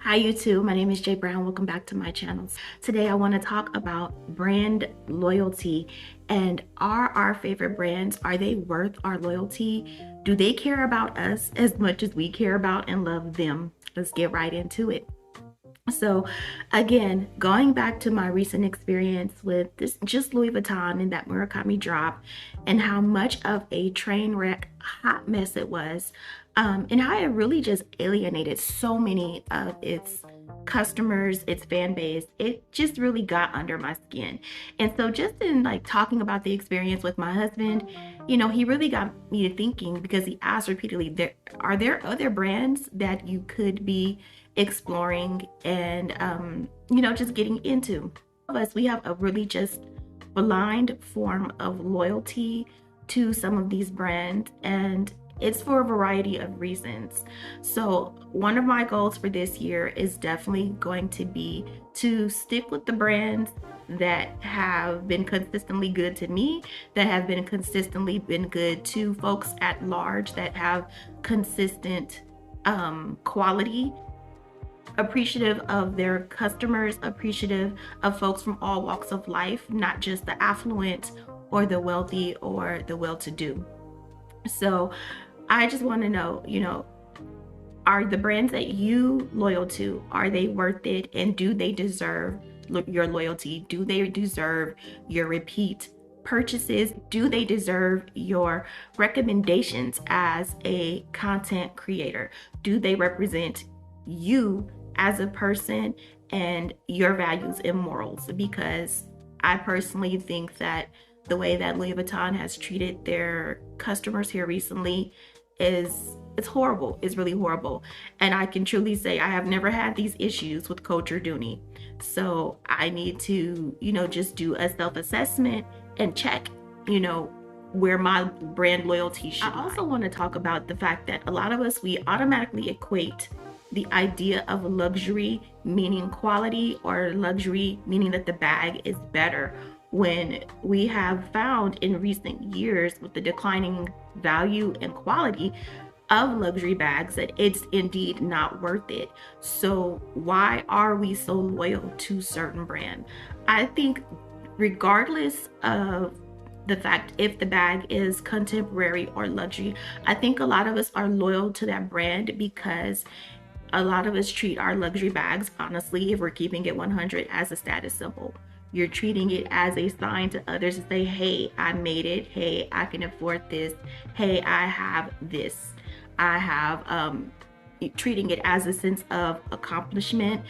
Hi YouTube, my name is Jay Brown. Welcome back to my channel. Today I want to talk about brand loyalty and are our favorite brands, are they worth our loyalty? Do they care about us as much as we care about and love them? Let's get right into it. So again, going back to my recent experience with this just Louis Vuitton and that Murakami drop and how much of a train wreck hot mess it was, and how it really just alienated so many of its customers, its fan base. It just really got under my skin. And so just in like talking about the experience with my husband, he really got me to thinking because he asked repeatedly, are there other brands that you could be exploring and just getting into? Of us, we have a really just blind form of loyalty to some of these brands, and it's for a variety of reasons. So one of my goals for this year is definitely going to be to stick with the brands that have been consistently good to me, that have been consistently been good to folks at large, that have consistent quality, appreciative of their customers, appreciative of folks from all walks of life, not just the affluent or the wealthy or the well-to-do. So I just want to know, are the brands that you loyal to, are they worth it? And do they deserve your loyalty? Do they deserve your repeat purchases? Do they deserve your recommendations as a content creator? Do they represent you as a person and your values and morals? Because I personally think that the way that Louis Vuitton has treated their customers here recently it's horrible. It's really horrible. And I can truly say I have never had these issues with Coach or Dooney. So I need to, just do a self-assessment and check, where my brand loyalty should lie. I also want to talk about the fact that a lot of us, we automatically equate the idea of luxury meaning quality, or luxury meaning that the bag is better, when we have found in recent years with the declining value and quality of luxury bags that it's indeed not worth it. So why are we so loyal to certain brand? I think regardless of the fact if the bag is contemporary or luxury, I think a lot of us are loyal to that brand because a lot of us treat our luxury bags, honestly, if we're keeping it 100, as a status symbol. You're treating it as a sign to others to say, hey, I made it. Hey, I can afford this. Hey, I have this. I have treating it as a sense of accomplishment,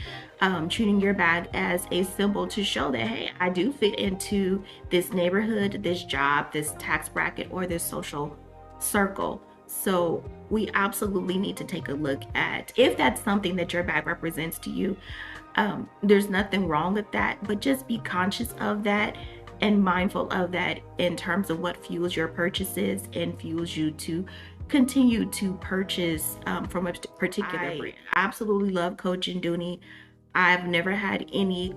treating your bag as a symbol to show that, hey, I do fit into this neighborhood, this job, this tax bracket, or this social circle. So we absolutely need to take a look at if that's something that your bag represents to you. There's nothing wrong with that, but just be conscious of that and mindful of that in terms of what fuels your purchases and fuels you to continue to purchase from a particular brand. I absolutely love Coach and Dooney. I've never had any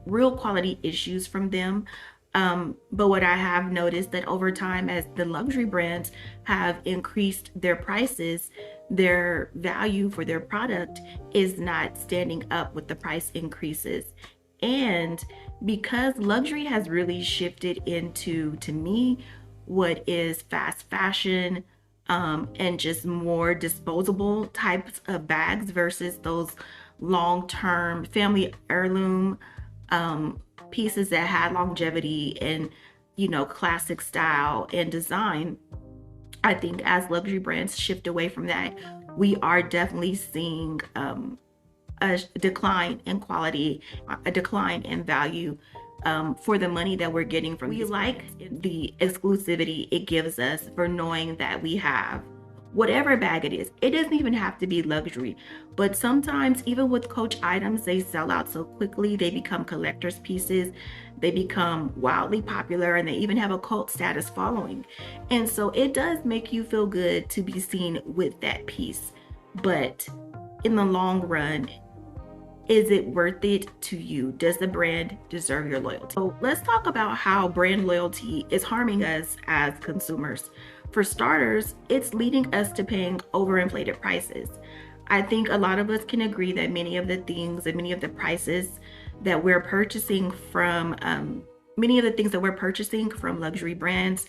real quality issues from them. But what I have noticed that over time, as the luxury brands have increased their prices, their value for their product is not standing up with the price increases. And because luxury has really shifted into, to me, what is fast fashion, and just more disposable types of bags versus those long-term family heirloom pieces that had longevity and classic style and design. I think as luxury brands shift away from that, we are definitely seeing a decline in quality, a decline in value for the money that we're getting from these brands. The exclusivity it gives us for knowing that we have whatever bag it is. It doesn't even have to be luxury, but sometimes even with Coach items, they sell out so quickly. They become collector's pieces. They become wildly popular, and they even have a cult status following. And so it does make you feel good to be seen with that piece. But in the long run, is it worth it to you? Does the brand deserve your loyalty? So let's talk about how brand loyalty is harming us as consumers. For starters, it's leading us to paying overinflated prices. I think a lot of us can agree that many of the things and many of the prices that we're purchasing from, many of the things that we're purchasing from luxury brands,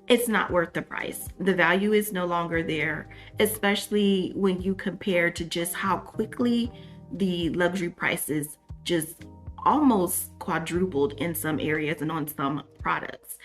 it's not worth the price. The value is no longer there, especially when you compare to just how quickly the luxury prices just almost quadrupled in some areas and on some products,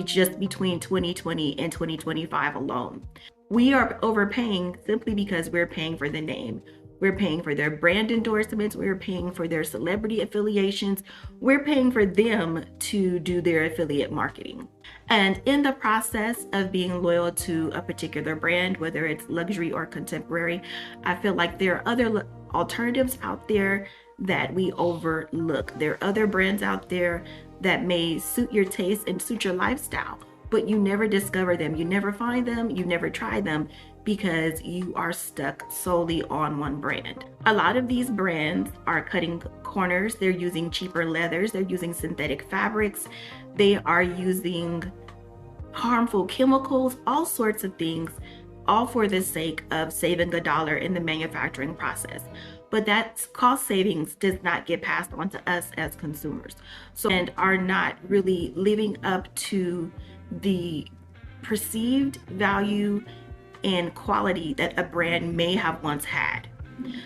just between 2020 and 2025 alone. We are overpaying simply because we're paying for the name. We're paying for their brand endorsements. We're paying for their celebrity affiliations. We're paying for them to do their affiliate marketing. And in the process of being loyal to a particular brand, whether it's luxury or contemporary, I feel like there are other alternatives out there that we overlook. There are other brands out there that may suit your taste and suit your lifestyle, but you never discover them. You never find them. You never try them because you are stuck solely on one brand. A lot of these brands are cutting corners. They're using cheaper leathers. They're using synthetic fabrics. They are using harmful chemicals, all sorts of things, all for the sake of saving $1 in the manufacturing process. But that cost savings does not get passed on to us as consumers, and are not really living up to the perceived value and quality that a brand may have once had.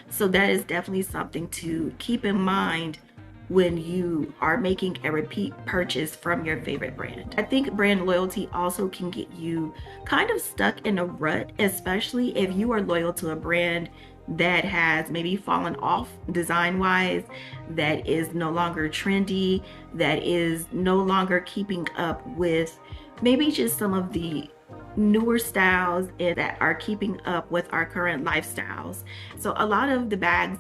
So that is definitely something to keep in mind when you are making a repeat purchase from your favorite brand. I think brand loyalty also can get you kind of stuck in a rut, especially if you are loyal to a brand that has maybe fallen off design-wise, that is no longer trendy, that is no longer keeping up with maybe just some of the newer styles that are keeping up with our current lifestyles. So a lot of the bags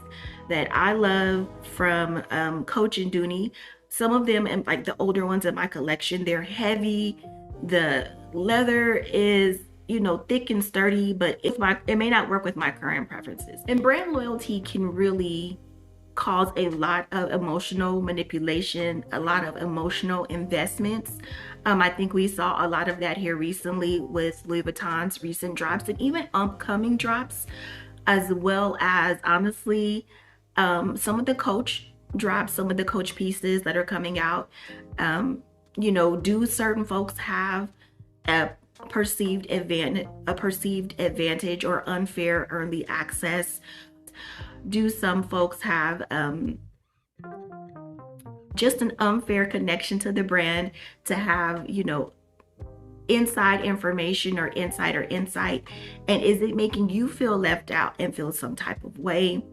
that I love from Coach and Dooney, some of them, and like the older ones in my collection, they're heavy. The leather is, you know, thick and sturdy, but it may not work with my current preferences. And brand loyalty can really cause a lot of emotional manipulation, a lot of emotional investments. I think we saw a lot of that here recently with Louis Vuitton's recent drops and even upcoming drops, as well as honestly, some of the Coach drops, some of the Coach pieces that are coming out. You know, do certain folks have a perceived advantage or unfair early access? Do some folks have just an unfair connection to the brand to have, you know, inside information or insider insight? And is it making you feel left out and feel some type of way?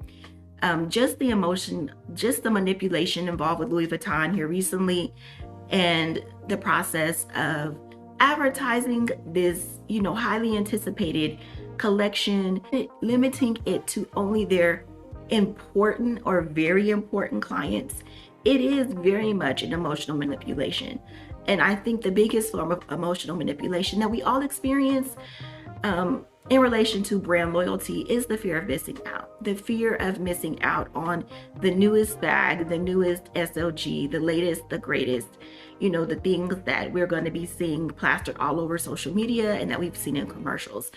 Just the emotion, just the manipulation involved with Louis Vuitton here recently, and the process of advertising this, you know, highly anticipated collection, limiting it to only their important or very important clients. It is very much an emotional manipulation. And I think the biggest form of emotional manipulation that we all experience in relation to brand loyalty is the fear of missing out. The fear of missing out on the newest bag, the newest SLG, the latest, the greatest, you know, the things that we're going to be seeing plastered all over social media and that we've seen in commercials.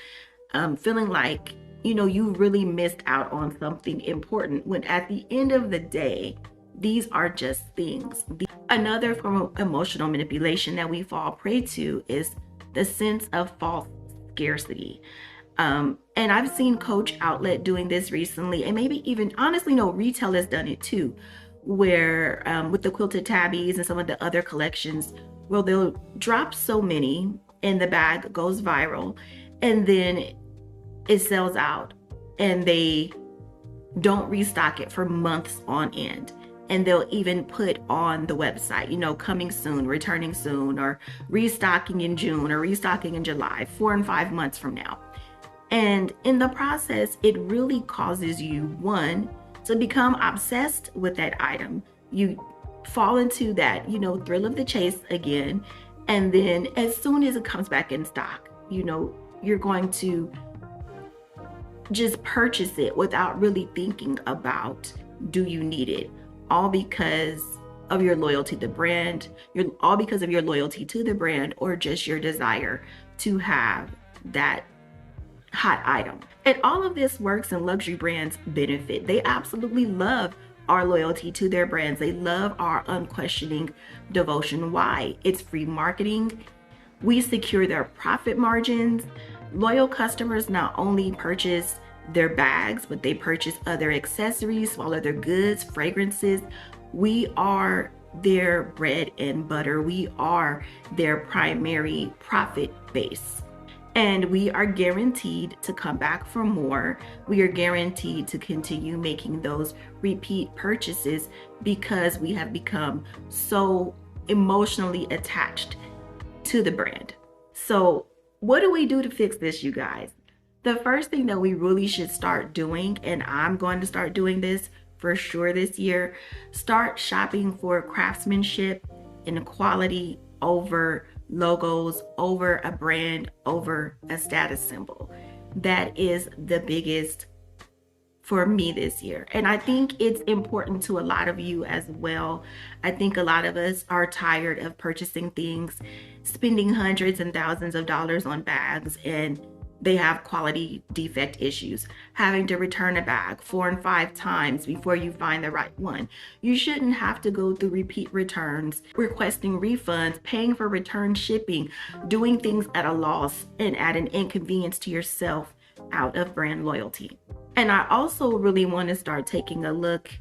Feeling like, you know, you really missed out on something important, when at the end of the day, these are just things. Another form of emotional manipulation that we fall prey to is the sense of false scarcity. And I've seen Coach outlet doing this recently, and maybe even, honestly, no, retail has done it too, where with the quilted tabbies and some of the other collections, well, they'll drop so many and the bag goes viral, and then it sells out and they don't restock it for months on end. And they'll even put on the website, you know, coming soon, returning soon, or restocking in June or restocking in July, 4 and 5 months from now. And in the process, it really causes you, one, to become obsessed with that item. You fall into that, you know, thrill of the chase again. And then as soon as it comes back in stock, you know, you're going to just purchase it without really thinking about, do you need it? All because of your loyalty to the brand, all because of your loyalty to the brand, or just your desire to have that hot item. And all of this works and luxury brands benefit. They absolutely love our loyalty to their brands. They love our unquestioning devotion. Why? It's free marketing. We secure their profit margins. Loyal customers not only purchase their bags, but they purchase other accessories, small other goods, fragrances. We are their bread and butter. We are their primary profit base. And we are guaranteed to come back for more. We are guaranteed to continue making those repeat purchases because we have become so emotionally attached to the brand. So what do we do to fix this, you guys? The first thing that we really should start doing, and I'm going to start doing this for sure this year, start shopping for craftsmanship and quality over logos, over a brand, over a status symbol. That is the biggest for me this year. And I think it's important to a lot of you as well. I think a lot of us are tired of purchasing things, spending hundreds and thousands of dollars on bags, and they have quality defect issues, having to return a bag 4 and 5 times before you find the right one. You shouldn't have to go through repeat returns, requesting refunds, paying for return shipping, doing things at a loss and at an inconvenience to yourself out of brand loyalty. And I also really want to start taking a look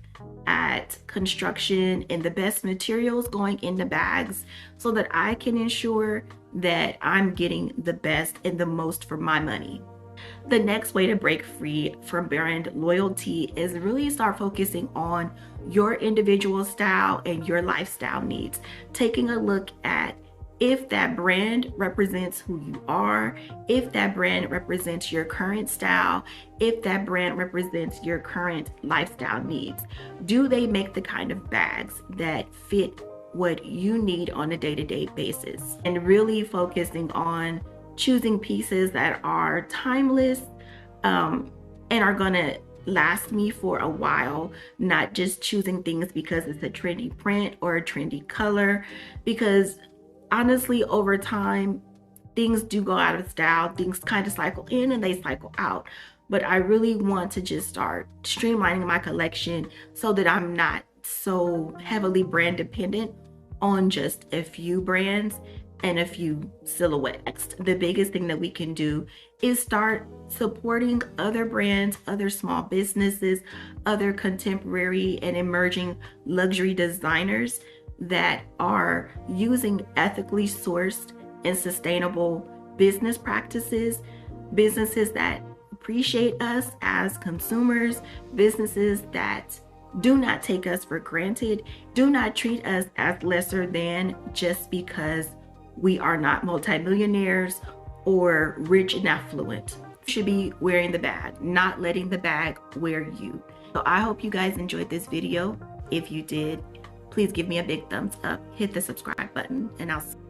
at construction and the best materials going in the bags so that I can ensure that I'm getting the best and the most for my money. The next way to break free from brand loyalty is really start focusing on your individual style and your lifestyle needs. Taking a look at if that brand represents who you are, if that brand represents your current style, if that brand represents your current lifestyle needs. Do they make the kind of bags that fit what you need on a day-to-day basis? And really focusing on choosing pieces that are timeless and are gonna last me for a while, not just choosing things because it's a trendy print or a trendy color, because honestly, over time, things do go out of style. Things kind of cycle in and they cycle out. But I really want to just start streamlining my collection so that I'm not so heavily brand dependent on just a few brands and a few silhouettes. The biggest thing that we can do is start supporting other brands, other small businesses, other contemporary and emerging luxury designers that are using ethically sourced and sustainable business practices, businesses that appreciate us as consumers, businesses that do not take us for granted, do not treat us as lesser than just because we are not multimillionaires or rich and affluent. You should be wearing the bag, not letting the bag wear you. So I hope you guys enjoyed this video. If you did, please give me a big thumbs up, hit the subscribe button, and I'll see you.